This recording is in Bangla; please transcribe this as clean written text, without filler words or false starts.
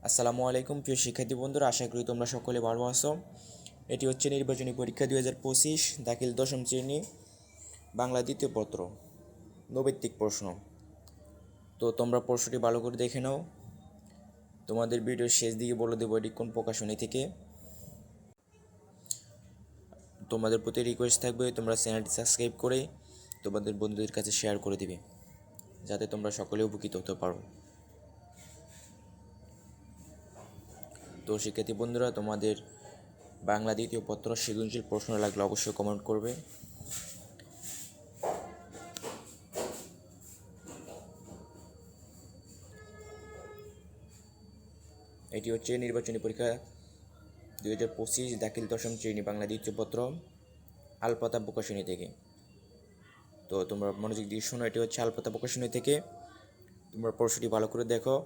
আসসালামু আলাইকুম প্রিয় শিক্ষার্থী বন্ধুরা, আশা করি তোমরা সকলে ভালো আছো। এটি হচ্ছে নির্বাচনী পরীক্ষা 2025 দাখিল দশম শ্রেণী বাংলা দ্বিতীয় পত্র নৈর্ব্যক্তিক প্রশ্ন। তো তোমরা প্রশ্নটি ভালো করে দেখে নাও। তোমাদের ভিডিওর শেষ দিকে বলে দেবো এটি কোন প্রকাশনী থেকে। তোমাদের প্রতি রিকোয়েস্ট থাকবে তোমরা চ্যানেলটি সাবস্ক্রাইব করে তোমাদের বন্ধুদের কাছে শেয়ার করে দিবে, যাতে তোমরা সকলে উপকৃত হতে পারো। তো শিক্ষার্থী বন্ধুরা, তোমাদের বাংলা দ্বিতীয় পত্র সৃজনশীল প্রশ্ন লাগলে অবশ্যই কমেন্ট করবে। এটি হচ্ছে নির্বাচনী পরীক্ষা 2025 দাখিল দশম শ্রেণী বাংলা দ্বিতীয় পত্র আলপাতা প্রকাশনী থেকে। তো তোমরা মনোযোগ দিয়ে শোনো, এটি হচ্ছে আলপাতা প্রকাশনী থেকে। তোমরা প্রশ্নটি ভালো করে দেখো।